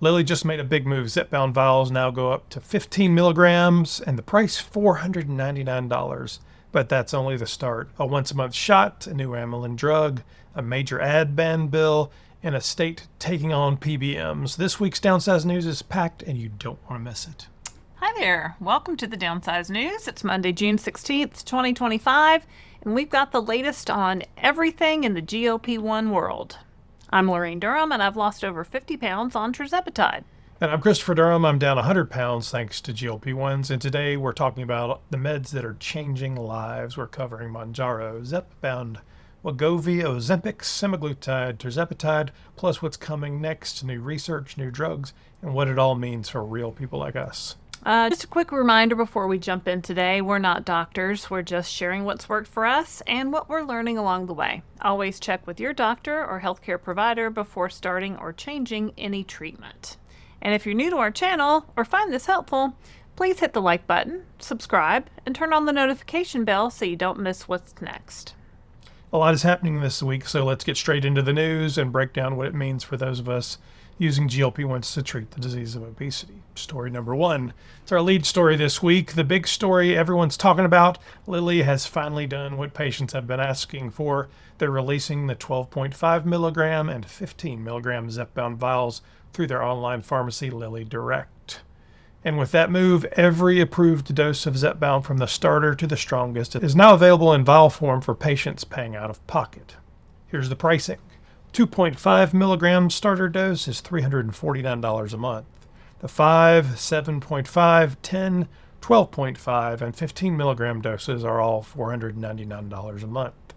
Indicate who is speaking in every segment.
Speaker 1: Lilly just made a big move. Zepbound Vials now go up to 15 milligrams and the price $499. But that's only the start. A once-a-month shot, a new amylin drug, a major ad ban bill, and a state taking on PBMs. This week's Downsized News is packed and you don't want to miss it.
Speaker 2: Hi there. Welcome to the Downsized News. It's Monday, June 16th, 2025, and we've got the latest on everything in the GLP-1 world. I'm Laraine Durham, and I've lost over 50 pounds on tirzepatide.
Speaker 1: And I'm Christopher Durham. I'm down 100 pounds thanks to GLP-1s. And today we're talking about the meds that are changing lives. We're covering Mounjaro, Zepbound, Wegovy, Ozempic, semaglutide, tirzepatide, plus what's coming next, new research, new drugs, and what it all means for real people like us.
Speaker 2: Just a quick reminder before we jump in today, we're not doctors. We're just sharing what's worked for us and what we're learning along the way. Always check with your doctor or healthcare provider before starting or changing any treatment. And if you're new to our channel or find this helpful, please hit the like button, subscribe, and turn on the notification bell so you don't miss what's next.
Speaker 1: A lot is happening this week, so let's get straight into the news and break down what it means for those of us using GLP-1s to treat the disease of obesity. Story number one. It's our lead story this week. The big story everyone's talking about. Lilly has finally done what patients have been asking for. They're releasing the 12.5 milligram and 15 milligram Zepbound vials through their online pharmacy, Lilly Direct. And with that move, every approved dose of Zepbound from the starter to the strongest is now available in vial form for patients paying out of pocket. Here's the pricing. 2.5 milligram starter dose is $349 a month. The 5, 7.5, 10, 12.5, and 15 milligram doses are all $499 a month.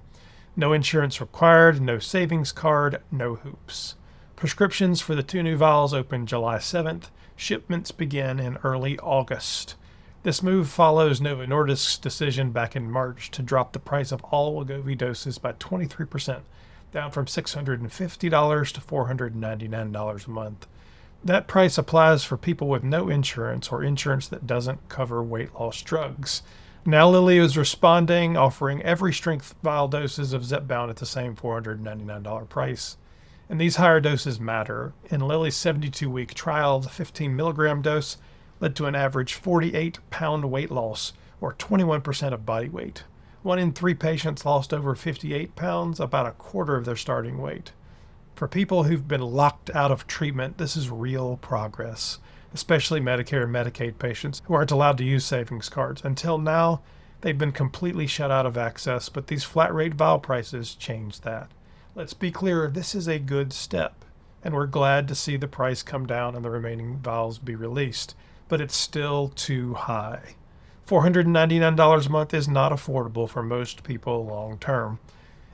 Speaker 1: No insurance required, no savings card, no hoops. Prescriptions for the two new vials open July 7th. Shipments begin in early August. This move follows Novo Nordisk's decision back in March to drop the price of all Wegovy doses by 23%. Down from $650 to $499 a month. That price applies for people with no insurance or insurance that doesn't cover weight loss drugs. Now Lilly is responding, offering every strength vial doses of Zepbound at the same $499 price. And these higher doses matter. In Lilly's 72-week trial, the 15 milligram dose led to an average 48-pound weight loss, or 21% of body weight. 1 in 3 patients lost over 58 pounds, about a quarter of their starting weight. For people who've been locked out of treatment, this is real progress, especially Medicare and Medicaid patients who aren't allowed to use savings cards. Until now, they've been completely shut out of access, but these flat rate vial prices change that. Let's be clear, this is a good step, and we're glad to see the price come down and the remaining vials be released, but it's still too high. $499 a month is not affordable for most people long term.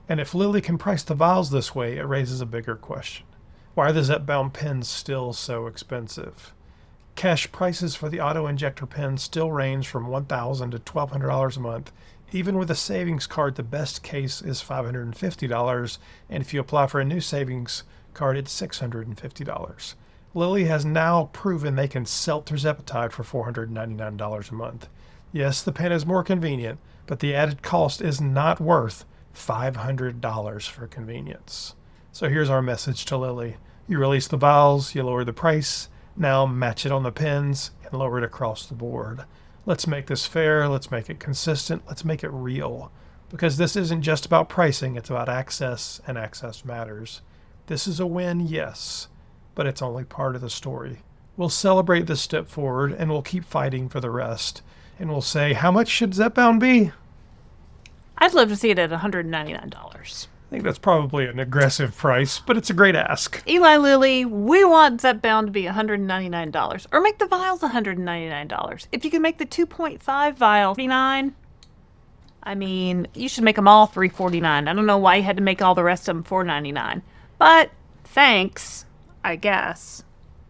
Speaker 1: And if Lilly can price the vials this way, it raises a bigger question. Why are the Zepbound pens still so expensive? Cash prices for the auto-injector pens still range from $1,000 to $1,200 a month. Even with a savings card, the best case is $550, and if you apply for a new savings card, it's $650. Lilly has now proven they can sell tirzepatide for $499 a month. Yes, the pen is more convenient, but the added cost is not worth $500 for convenience. So here's our message to Lilly. You release the vials, you lower the price, now match it on the pens and lower it across the board. Let's make this fair, let's make it consistent, let's make it real. Because this isn't just about pricing, it's about access, and access matters. This is a win, yes, but it's only part of the story. We'll celebrate this step forward and we'll keep fighting for the rest. And we'll say, how much should Zepbound be?
Speaker 2: I'd love to see it at $199.
Speaker 1: I think that's probably an aggressive price, but it's a great ask.
Speaker 2: Eli Lilly, we want Zepbound to be $199, or make the vials $199. If you can make the 2.5 vial $49, I mean, you should make them all $349. I don't know why you had to make all the rest of them $499, but thanks, I guess.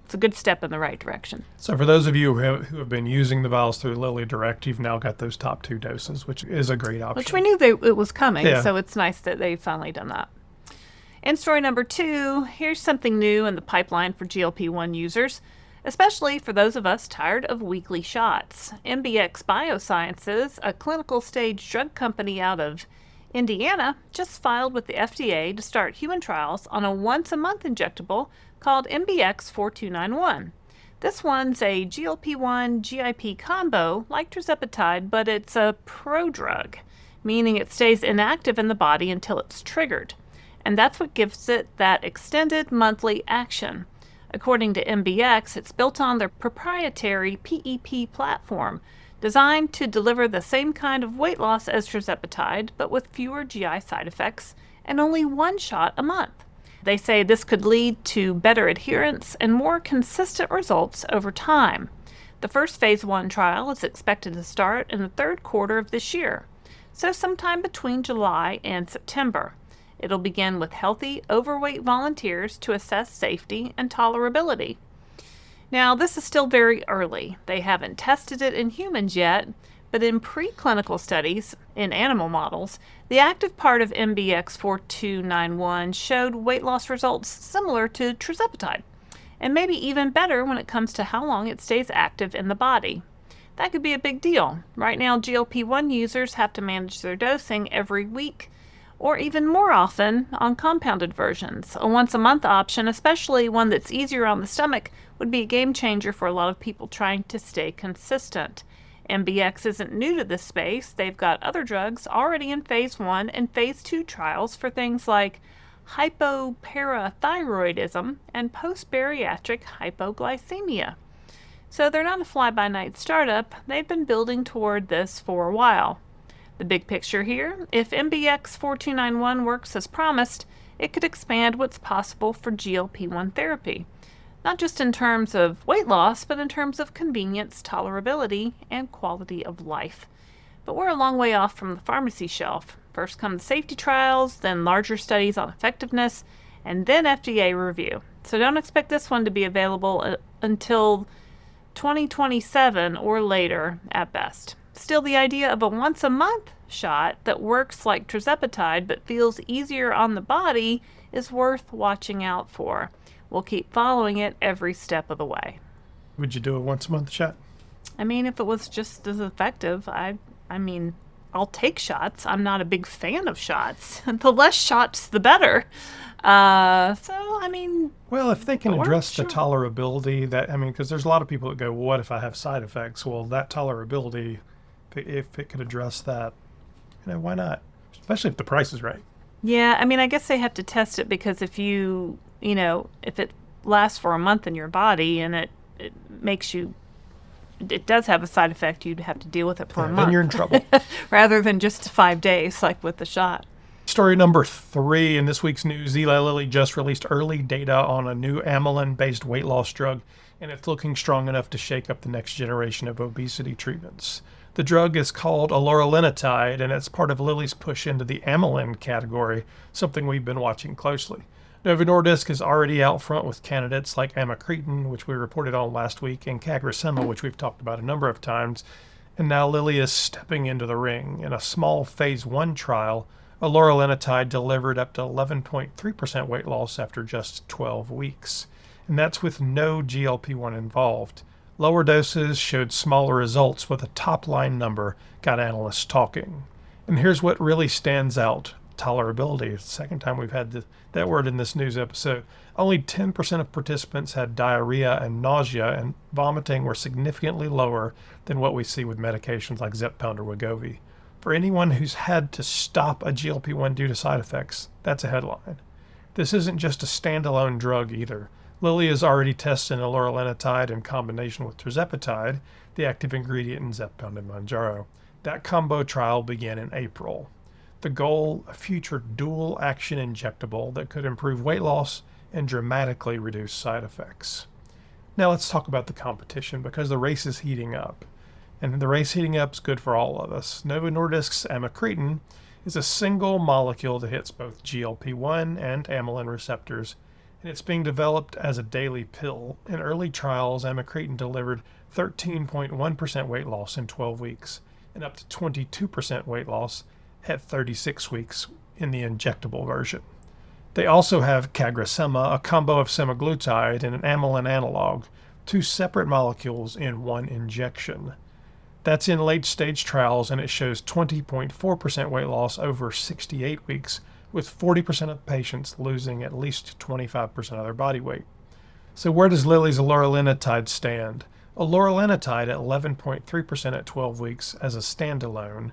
Speaker 2: It's a good step in the right direction.
Speaker 1: So for those of you who have been using the vials through Lilly Direct, you've now got those top 2 doses, which is a great option.
Speaker 2: Which we knew it was coming, so it's nice that they've finally done that. And story number 2, here's something new in the pipeline for GLP-1 users, especially for those of us tired of weekly shots. MBX Biosciences, a clinical stage drug company out of Indiana, just filed with the FDA to start human trials on a once-a-month injectable called MBX 4291. This one's a GLP-1 GIP combo like tirzepatide, but it's a prodrug, meaning it stays inactive in the body until it's triggered. And that's what gives it that extended monthly action. According to MBX, it's built on their proprietary PEP platform, designed to deliver the same kind of weight loss as tirzepatide, but with fewer GI side effects and only one shot a month. They say this could lead to better adherence and more consistent results over time. The first phase 1 trial is expected to start in the third quarter of this year, so sometime between July and September. It'll begin with healthy, overweight volunteers to assess safety and tolerability. Now, this is still very early. They haven't tested it in humans yet, but in preclinical studies, in animal models, the active part of MBX 4291 showed weight loss results similar to tirzepatide, and maybe even better when it comes to how long it stays active in the body. That could be a big deal. Right now, GLP-1 users have to manage their dosing every week, or even more often on compounded versions. A once-a-month option, especially one that's easier on the stomach, would be a game changer for a lot of people trying to stay consistent. MBX isn't new to this space. They've got other drugs already in phase 1 and phase 2 trials for things like hypoparathyroidism and post-bariatric hypoglycemia. So they're not a fly-by-night startup. They've been building toward this for a while. The big picture here, if MBX 4291 works as promised, it could expand what's possible for GLP-1 therapy. Not just in terms of weight loss, but in terms of convenience, tolerability, and quality of life. But we're a long way off from the pharmacy shelf. First come the safety trials, then larger studies on effectiveness, and then FDA review. So don't expect this one to be available until 2027 or later at best. Still, the idea of a once-a-month shot that works like tirzepatide but feels easier on the body is worth watching out for. We'll keep following it every step of the way.
Speaker 1: Would you do a once-a-month shot?
Speaker 2: I mean, if it was just as effective, I mean, I'll take shots. I'm not a big fan of shots. The less shots, the better. Well,
Speaker 1: if they can address the tolerability, because there's a lot of people that go, well, what if I have side effects? Well, that tolerability, if it could address that, why not? Especially if the price is right.
Speaker 2: Yeah, I guess they have to test it because if if it lasts for a month in your body and it makes you, it does have a side effect, you'd have to deal with it for a month.
Speaker 1: Then you're in trouble.
Speaker 2: Rather than just 5 days like with the shot.
Speaker 1: Story number 3 in this week's news, Eli Lilly just released early data on a new amylin-based weight loss drug, and it's looking strong enough to shake up the next generation of obesity treatments. The drug is called eloralintide, and it's part of Lilly's push into the amylin category, something we've been watching closely. Novo Nordisk is already out front with candidates like amycretin, which we reported on last week, and cagrilintide, which we've talked about a number of times. And now Lilly is stepping into the ring. In a small phase 1 trial, eloralintide delivered up to 11.3% weight loss after just 12 weeks. And that's with no GLP-1 involved. Lower doses showed smaller results, but the top-line number got analysts talking. And here's what really stands out. Tolerability. It's the second time we've had that word in this news episode. Only 10% of participants had diarrhea and nausea, and vomiting were significantly lower than what we see with medications like Zepbound or Wegovy. For anyone who's had to stop a GLP-1 due to side effects, that's a headline. This isn't just a standalone drug either. Lilly has already tested eloralintide in combination with tirzepatide, the active ingredient in Zepbound and Mounjaro. That combo trial began in April. The goal, a future dual-action injectable that could improve weight loss and dramatically reduce side effects. Now let's talk about the competition, because the race is heating up. And the race heating up is good for all of us. Novo Nordisk's amycretin is a single molecule that hits both GLP-1 and amylin receptors, and it's being developed as a daily pill. In early trials, amycretin delivered 13.1% weight loss in 12 weeks, and up to 22% weight loss at 36 weeks in the injectable version. They also have cagrilintide, a combo of semaglutide and an amylin analog, 2 separate molecules in one injection. That's in late-stage trials, and it shows 20.4% weight loss over 68 weeks, with 40% of patients losing at least 25% of their body weight. So where does Lilly's eloralintide stand? Eloralintide at 11.3% at 12 weeks as a standalone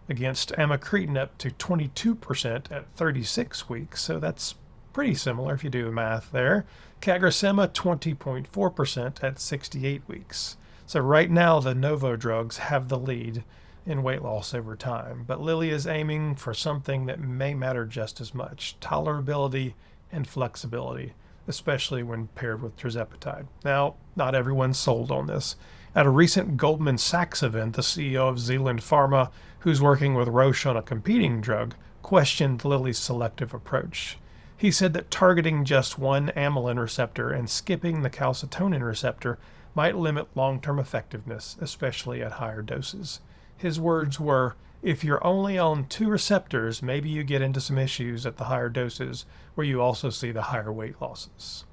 Speaker 1: against amycretin up to 22% at 36 weeks. So that's pretty similar if you do the math there. CagriSema 20.4% at 68 weeks. So right now the Novo drugs have the lead in weight loss over time, but Lilly is aiming for something that may matter just as much: tolerability and flexibility, especially when paired with tirzepatide. Now, not everyone's sold on this. At a recent Goldman Sachs event, the CEO of Zealand Pharma, who's working with Roche on a competing drug, questioned Lilly's selective approach. He said that targeting just one amylin receptor and skipping the calcitonin receptor might limit long-term effectiveness, especially at higher doses. His words were, "If you're only on two receptors, maybe you get into some issues at the higher doses where you also see the higher weight losses."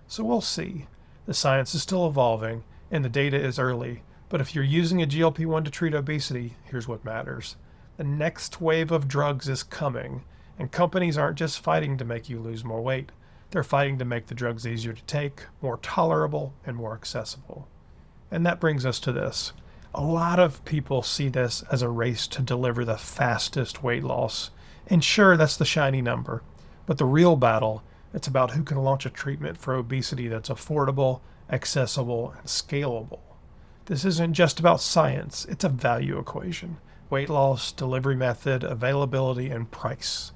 Speaker 1: So we'll see. The science is still evolving and the data is early, but if you're using a GLP-1 to treat obesity, here's what matters. The next wave of drugs is coming, and companies aren't just fighting to make you lose more weight. They're fighting to make the drugs easier to take, more tolerable, and more accessible. And that brings us to this. A lot of people see this as a race to deliver the fastest weight loss. And sure, that's the shiny number. But the real battle, it's about who can launch a treatment for obesity that's affordable, accessible, and scalable. This isn't just about science, it's a value equation. Weight loss, delivery method, availability, and price.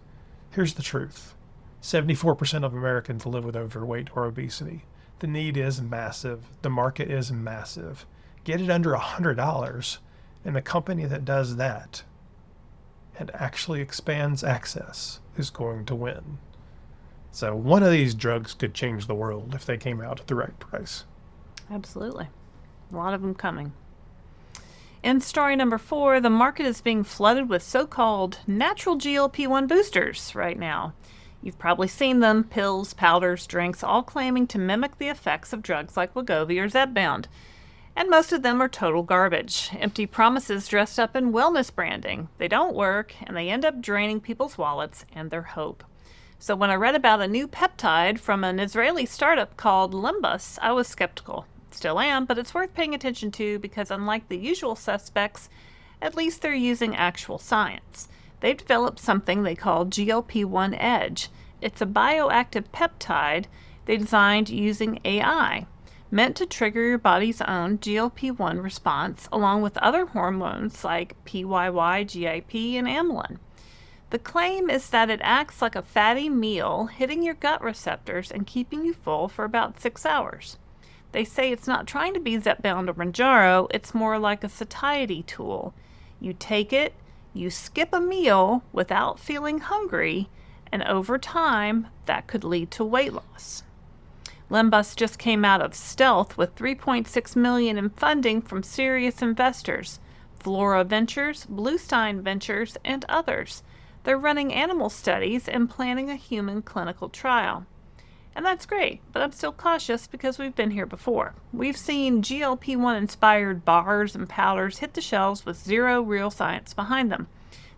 Speaker 1: Here's the truth. 74% of Americans live with overweight or obesity. The need is massive. The market is massive. Get it under $100, and the company that does that and actually expands access is going to win. So one of these drugs could change the world if they came out at the right price.
Speaker 2: Absolutely. A lot of them coming. In story number 4, the market is being flooded with so-called natural GLP-1 boosters right now. You've probably seen them: pills, powders, drinks, all claiming to mimic the effects of drugs like Wegovy or Zepbound. And most of them are total garbage. Empty promises dressed up in wellness branding. They don't work, and they end up draining people's wallets and their hope. So when I read about a new peptide from an Israeli startup called Limbus, I was skeptical. Still am, but it's worth paying attention to because unlike the usual suspects, at least they're using actual science. They've developed something they call GLP-1 Edge. It's a bioactive peptide they designed using AI, meant to trigger your body's own GLP-1 response along with other hormones like PYY, GIP, and amylin. The claim is that it acts like a fatty meal, hitting your gut receptors and keeping you full for about 6 hours. They say it's not trying to be Zepbound or Mounjaro, it's more like a satiety tool. You take it, you skip a meal without feeling hungry, and over time, that could lead to weight loss. Limbus just came out of stealth with $3.6 million in funding from serious investors, Flora Ventures, Bluestein Ventures, and others. They're running animal studies and planning a human clinical trial. And that's great, but I'm still cautious because we've been here before. We've seen GLP-1 inspired bars and powders hit the shelves with zero real science behind them.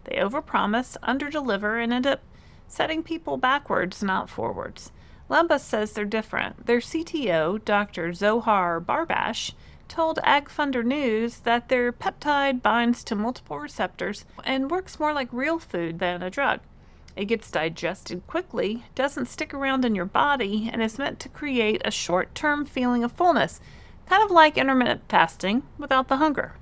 Speaker 2: They overpromise, underdeliver, and end up setting people backwards, not forwards. Limbus says they're different. Their CTO, Dr. Zohar Barbash, told AgFunder News that their peptide binds to multiple receptors and works more like real food than a drug. It gets digested quickly, doesn't stick around in your body, and is meant to create a short-term feeling of fullness, kind of like intermittent fasting without the hunger.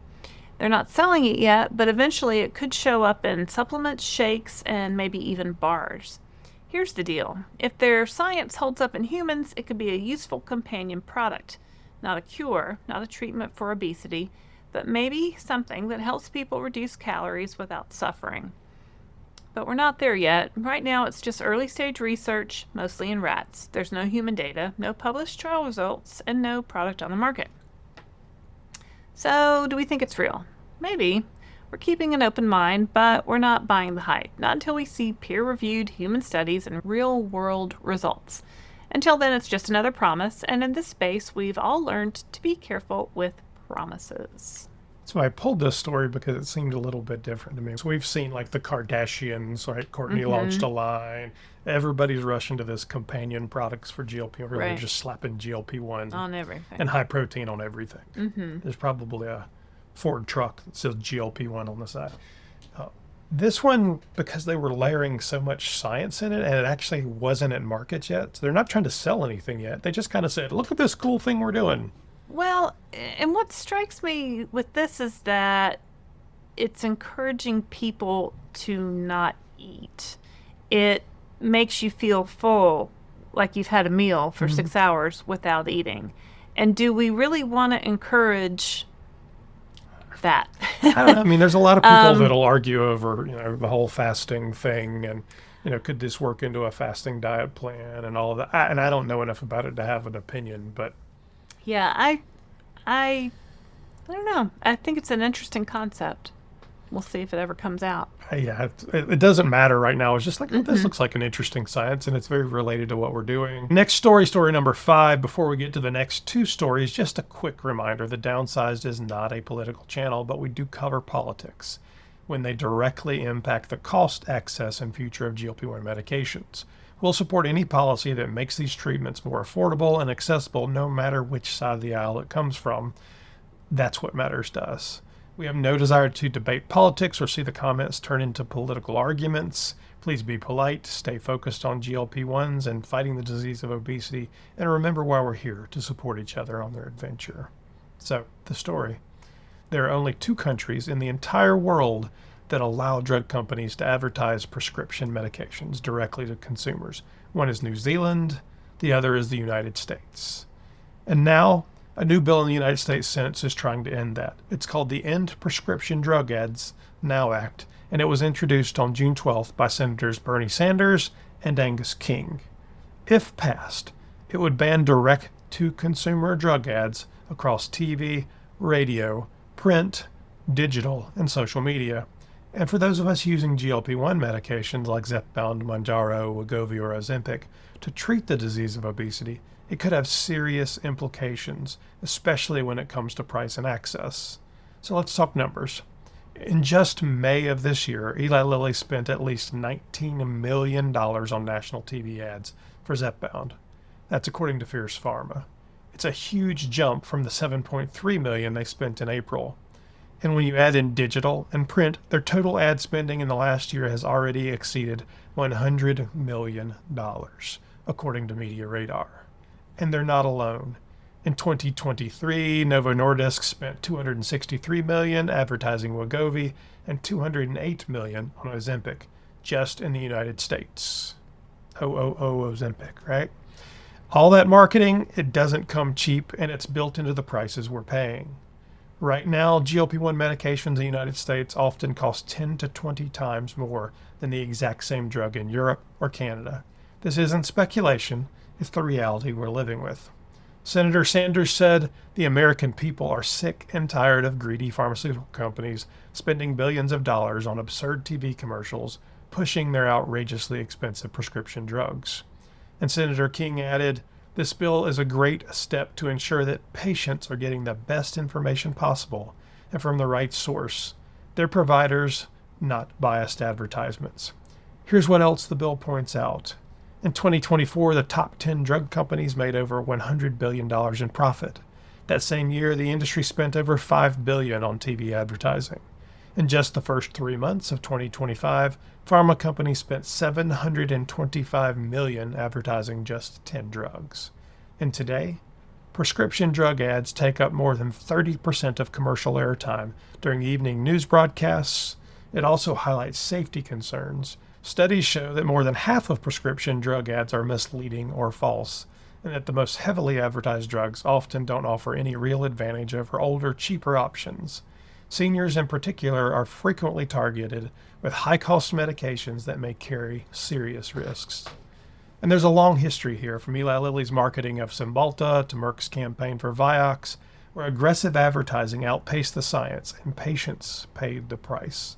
Speaker 2: They're not selling it yet, but eventually it could show up in supplements, shakes, and maybe even bars. Here's the deal. If their science holds up in humans, it could be a useful companion product. Not a cure, not a treatment for obesity, but maybe something that helps people reduce calories without suffering. But we're not there yet. Right now it's just early stage research, mostly in rats. There's no human data, no published trial results, and no product on the market. So, do we think it's real? Maybe. We're keeping an open mind, but we're not buying the hype. Not until we see peer-reviewed human studies and real-world results. Until then, it's just another promise, and in this space, we've all learned to be careful with promises.
Speaker 1: So I pulled this story because it seemed a little bit different to me. So we've seen like the Kardashians, right? Courtney launched a line. Everybody's rushing to this companion products for GLP. They're
Speaker 2: Right.
Speaker 1: just slapping GLP-1
Speaker 2: On everything.
Speaker 1: and high protein on everything. There's probably a Ford truck that says GLP-1 on the side. This one, because they were layering so much science in it, and it actually wasn't in markets yet, so they're not trying to sell anything yet. They just kind of said, look at this cool thing we're doing.
Speaker 2: Well, and what strikes me with this is that it's encouraging people to not eat. It makes you feel full, like you've had a meal for 6 hours without eating. And do we really want to encourage that?
Speaker 1: I don't know. I mean, there's a lot of people that'll argue over, the whole fasting thing and, could this work into a fasting diet plan and all of that. And I don't know enough about it to have an opinion, but
Speaker 2: Yeah, I don't know. I think it's an interesting concept. We'll see if it ever comes out.
Speaker 1: yeah, it doesn't matter right now. It's just like, this looks like an interesting science and it's very related to what we're doing. Next story number 5. Before we get to the next 2 stories, just a quick reminder, the Downsized is not a political channel, but we do cover politics when they directly impact the cost, access, and future of GLP-1 medications. We'll support any policy that makes these treatments more affordable and accessible, no matter which side of the aisle it comes from. That's what matters to us. We have no desire to debate politics or see the comments turn into political arguments. Please be polite, stay focused on GLP-1s and fighting the disease of obesity, and remember why we're here, to support each other on their adventure. So, the story. There are only 2 countries in the entire world that allow drug companies to advertise prescription medications directly to consumers. One is New Zealand, the other is the United States. And now, a new bill in the United States Senate is trying to end that. It's called the End Prescription Drug Ads Now Act, and it was introduced on June 12th by Senators Bernie Sanders and Angus King. If passed, it would ban direct-to-consumer drug ads across TV, radio, print, digital, and social media. And for those of us using GLP-1 medications like Zepbound, Mounjaro, Wegovy, or Ozempic to treat the disease of obesity, it could have serious implications, especially when it comes to price and access. So let's talk numbers. In just May of this year, Eli Lilly spent at least $19 million on national TV ads for Zepbound. That's according to Fierce Pharma. It's a huge jump from the $7.3 million they spent in April. And when you add in digital and print, their total ad spending in the last year has already exceeded $100 million, according to Media Radar. And they're not alone. In 2023, Novo Nordisk spent $263 million advertising Wegovy and $208 million on Ozempic, just in the United States. Ozempic, right? All that marketing, it doesn't come cheap, and it's built into the prices we're paying. Right now, GLP-1 medications in the United States often cost 10 to 20 times more than the exact same drug in Europe or Canada. This isn't speculation. It's the reality we're living with. Senator Sanders said the American people are sick and tired of greedy pharmaceutical companies spending billions of dollars on absurd TV commercials, pushing their outrageously expensive prescription drugs. And Senator King added, this bill is a great step to ensure that patients are getting the best information possible and from the right source. Their providers, not biased advertisements. Here's what else the bill points out. In 2024, the top 10 drug companies made over $100 billion in profit. That same year, the industry spent over $5 billion on TV advertising. In just the first 3 months of 2025, pharma companies spent $725 million advertising just 10 drugs. And today, prescription drug ads take up more than 30% of commercial airtime during evening news broadcasts. It also highlights safety concerns. Studies show that more than half of prescription drug ads are misleading or false, and that the most heavily advertised drugs often don't offer any real advantage over older, cheaper options. Seniors in particular are frequently targeted with high-cost medications that may carry serious risks. And there's a long history here, from Eli Lilly's marketing of Cymbalta to Merck's campaign for Vioxx, where aggressive advertising outpaced the science and patients paid the price.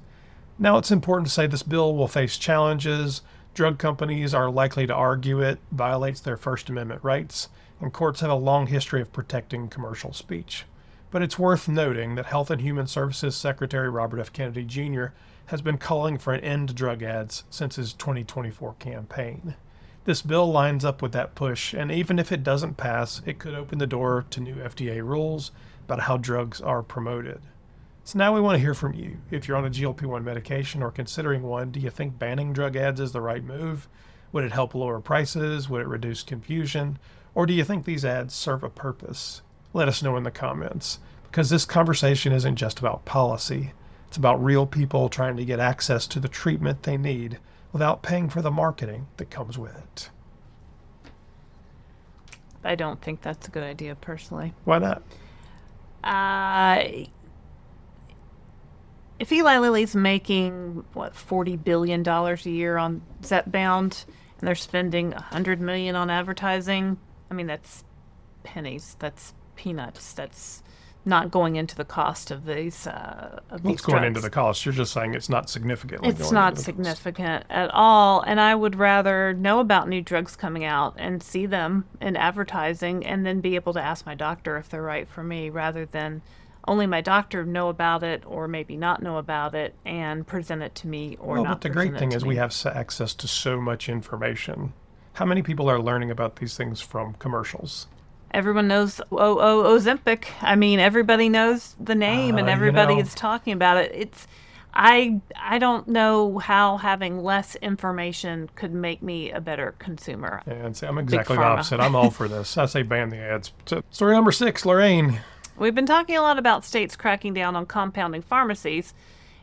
Speaker 1: Now it's important to say this bill will face challenges. Drug companies are likely to argue it violates their First Amendment rights, and courts have a long history of protecting commercial speech. But it's worth noting that Health and Human Services Secretary Robert F. Kennedy Jr. has been calling for an end to drug ads since his 2024 campaign. This bill lines up with that push, and even if it doesn't pass, it could open the door to new FDA rules about how drugs are promoted. So now we want to hear from you. If you're on a GLP-1 medication or considering one, do you think banning drug ads is the right move? Would it help lower prices? Would it reduce confusion? Or do you think these ads serve a purpose? Let us know in the comments, because this conversation isn't just about policy. It's about real people trying to get access to the treatment they need without paying for the marketing that comes with it.
Speaker 2: I don't think that's a good idea, personally.
Speaker 1: Why not?
Speaker 2: If Eli Lilly's making, $40 billion a year on Zepbound, and they're spending $100 million on advertising, I mean, that's pennies. That's peanuts. That's not going into the cost of these
Speaker 1: It's going into the cost. You're just saying it's not significant.
Speaker 2: It's not significant at all. And I would rather know about new drugs coming out and see them in advertising and then be able to ask my doctor if they're right for me, rather than only my doctor know about it or maybe not know about it and present it to me or not.
Speaker 1: But the great thing is we have access to so much information. How many people are learning about these things from commercials?
Speaker 2: Everyone knows Ozempic. I mean, everybody knows the name and everybody is talking about it. I don't know how having less information could make me a better consumer.
Speaker 1: And see, I'm exactly the opposite. I'm all for this. I say ban the ads. So, story number 6, Laraine.
Speaker 2: We've been talking a lot about states cracking down on compounding pharmacies.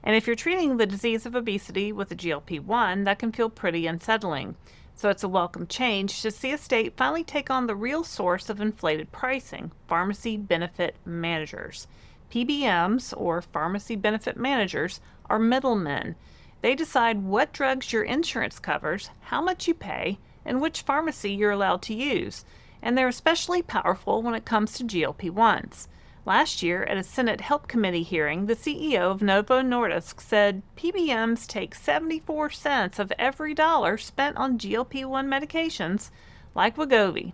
Speaker 2: And if you're treating the disease of obesity with a GLP-1, that can feel pretty unsettling. So it's a welcome change to see a state finally take on the real source of inflated pricing, pharmacy benefit managers. PBMs, or pharmacy benefit managers, are middlemen. They decide what drugs your insurance covers, how much you pay, and which pharmacy you're allowed to use. And they're especially powerful when it comes to GLP-1s. Last year, at a Senate Help Committee hearing, the CEO of Novo Nordisk said PBMs take 74 cents of every dollar spent on GLP-1 medications, like Wegovy.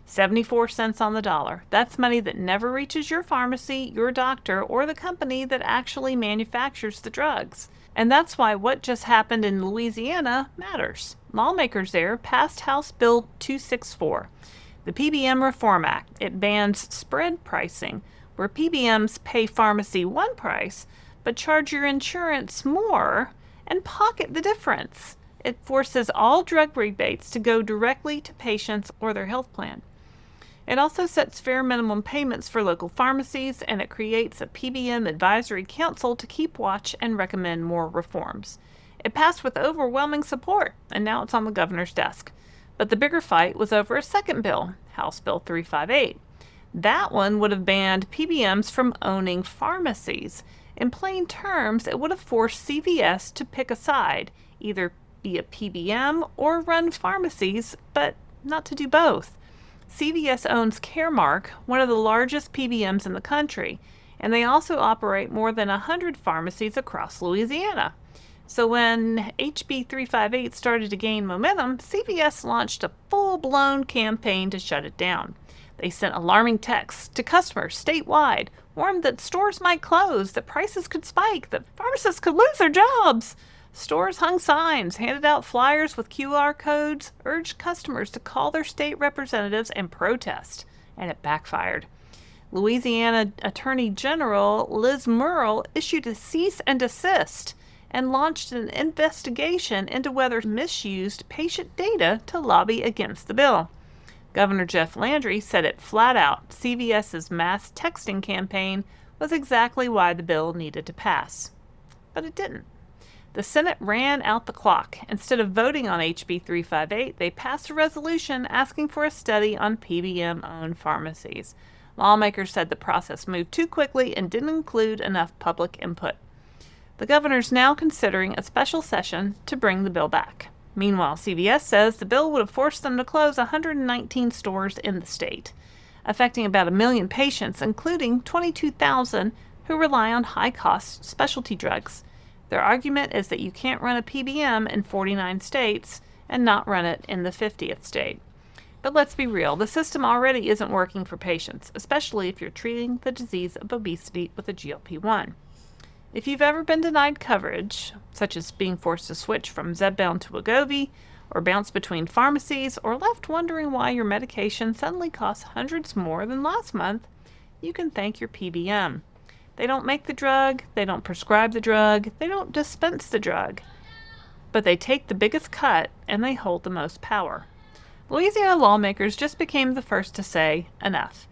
Speaker 2: 74 cents on the dollar. That's money that never reaches your pharmacy, your doctor, or the company that actually manufactures the drugs. And that's why what just happened in Louisiana matters. Lawmakers there passed House Bill 264, the PBM Reform Act. It bans spread pricing, where PBMs pay pharmacy one price, but charge your insurance more and pocket the difference. It forces all drug rebates to go directly to patients or their health plan. It also sets fair minimum payments for local pharmacies, and it creates a PBM advisory council to keep watch and recommend more reforms. It passed with overwhelming support, and now it's on the governor's desk. But the bigger fight was over a second bill, House Bill 358. That one would have banned PBMs from owning pharmacies. In plain terms, it would have forced CVS to pick a side, either be a PBM or run pharmacies, but not to do both. CVS owns Caremark, one of the largest PBMs in the country, and they also operate more than 100 pharmacies across Louisiana. So when HB 358 started to gain momentum, CVS launched a full-blown campaign to shut it down. They sent alarming texts to customers statewide, warned that stores might close, that prices could spike, that pharmacists could lose their jobs. Stores hung signs, handed out flyers with QR codes, urged customers to call their state representatives and protest, and it backfired. Louisiana Attorney General Liz Murrill issued a cease and desist and launched an investigation into whether misused patient data to lobby against the bill. Governor Jeff Landry said it flat out. CVS's mass texting campaign was exactly why the bill needed to pass. But it didn't. The Senate ran out the clock. Instead of voting on HB 358, they passed a resolution asking for a study on PBM-owned pharmacies. Lawmakers said the process moved too quickly and didn't include enough public input. The governor's now considering a special session to bring the bill back. Meanwhile, CVS says the bill would have forced them to close 119 stores in the state, affecting about 1 million patients, including 22,000 who rely on high-cost specialty drugs. Their argument is that you can't run a PBM in 49 states and not run it in the 50th state. But let's be real, the system already isn't working for patients, especially if you're treating the disease of obesity with a GLP-1. If you've ever been denied coverage, such as being forced to switch from Zepbound to Wegovy, or bounce between pharmacies, or left wondering why your medication suddenly costs hundreds more than last month, you can thank your PBM. They don't make the drug, they don't prescribe the drug, they don't dispense the drug, but they take the biggest cut and they hold the most power. Louisiana lawmakers just became the first to say, enough.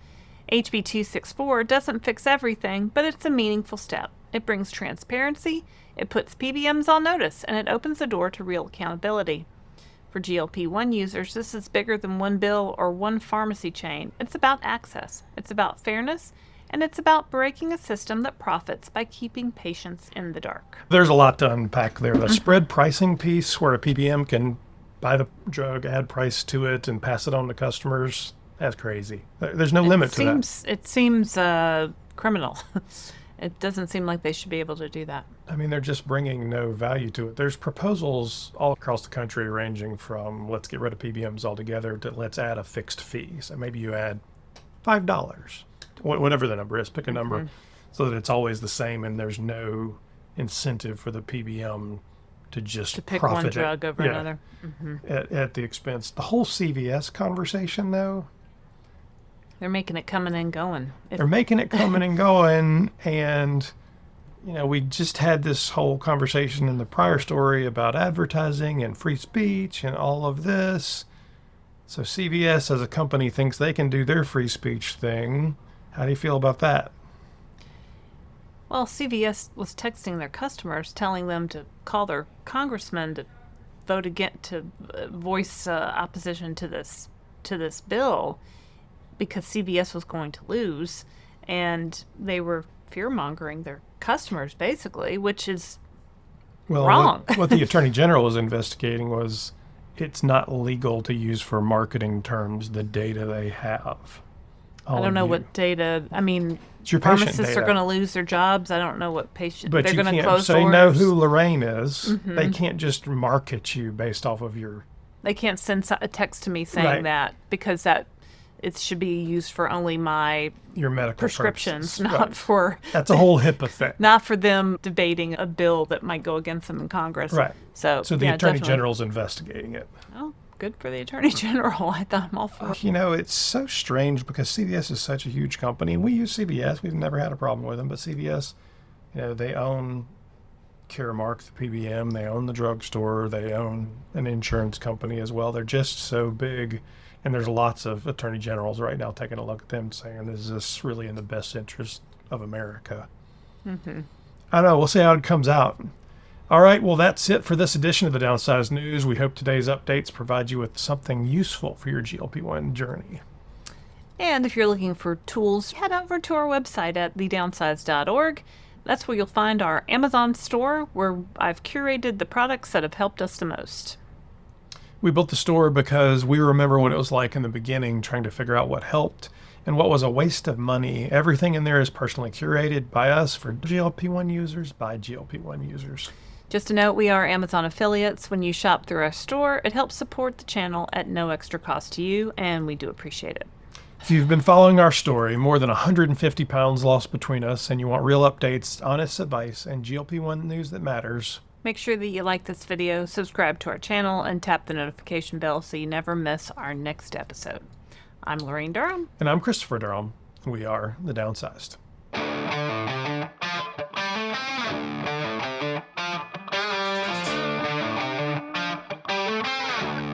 Speaker 2: HB 264 doesn't fix everything, but it's a meaningful step. It brings transparency, it puts PBMs on notice, and it opens the door to real accountability. For GLP-1 users, this is bigger than one bill or one pharmacy chain. It's about access, it's about fairness, and it's about breaking a system that profits by keeping patients in the dark.
Speaker 1: There's a lot to unpack there. The spread pricing piece, where a PBM can buy the drug, add price to it, and pass it on to customers, that's crazy. There's no limit to that.
Speaker 2: It seems criminal. It doesn't seem like they should be able to do that.
Speaker 1: I mean, they're just bringing no value to it. There's proposals all across the country ranging from let's get rid of PBMs altogether to let's add a fixed fee. So maybe you add $5, whatever the number is, pick a number, so that it's always the same and there's no incentive for the PBM to just
Speaker 2: pick
Speaker 1: profit
Speaker 2: one drug over another.
Speaker 1: At the expense. The whole CVS conversation, though,
Speaker 2: they're making it coming and going.
Speaker 1: They're making it coming and going, and we just had this whole conversation in the prior story about advertising and free speech and all of this. So CVS as a company thinks they can do their free speech thing. How do you feel about that?
Speaker 2: Well, CVS was texting their customers, telling them to call their congressman to vote against, to voice opposition to this bill, because CVS was going to lose, and they were fear-mongering their customers, basically, which is wrong.
Speaker 1: What the Attorney General was investigating was it's not legal to use for marketing terms the data they have.
Speaker 2: I don't know what data. I mean,
Speaker 1: it's your patient
Speaker 2: pharmacists
Speaker 1: data.
Speaker 2: are going to lose their jobs. I don't know what patient.
Speaker 1: But
Speaker 2: they're going to close
Speaker 1: they
Speaker 2: doors.
Speaker 1: know who Laraine is. They can't just market you based off of your.
Speaker 2: They can't send a text to me saying that, because it should be used for only
Speaker 1: your medical
Speaker 2: prescriptions,
Speaker 1: purposes.
Speaker 2: not for.
Speaker 1: That's a whole HIPAA thing.
Speaker 2: Not for them debating a bill that might go against them in Congress.
Speaker 1: Right.
Speaker 2: So
Speaker 1: the Attorney General's investigating it.
Speaker 2: Oh, good for the Attorney General. I thought I'm all for it.
Speaker 1: It's so strange because CVS is such a huge company. We use CVS. We've never had a problem with them, but CVS, they own Caremark, the PBM. They own the drugstore. They own an insurance company as well. They're just so big. And there's lots of attorney generals right now taking a look at them saying, is this really in the best interest of America? I don't know. We'll see how it comes out. All right. Well, that's it for this edition of the Downsized News. We hope today's updates provide you with something useful for your GLP-1 journey.
Speaker 2: And if you're looking for tools, head over to our website at thedownsized.org. That's where you'll find our Amazon store, where I've curated the products that have helped us the most.
Speaker 1: We built the store because we remember what it was like in the beginning, trying to figure out what helped and what was a waste of money. Everything in there is personally curated by us for GLP-1 users by GLP-1 users.
Speaker 2: Just a note, we are Amazon affiliates. When you shop through our store, it helps support the channel at no extra cost to you, and we do appreciate it.
Speaker 1: If you've been following our story, more than 150 pounds lost between us, and you want real updates, honest advice, and GLP-1 news that matters,
Speaker 2: make sure that you like this video, subscribe to our channel, and tap the notification bell so you never miss our next episode. I'm Laraine Durham.
Speaker 1: And I'm Christopher Durham. We are The Downsized.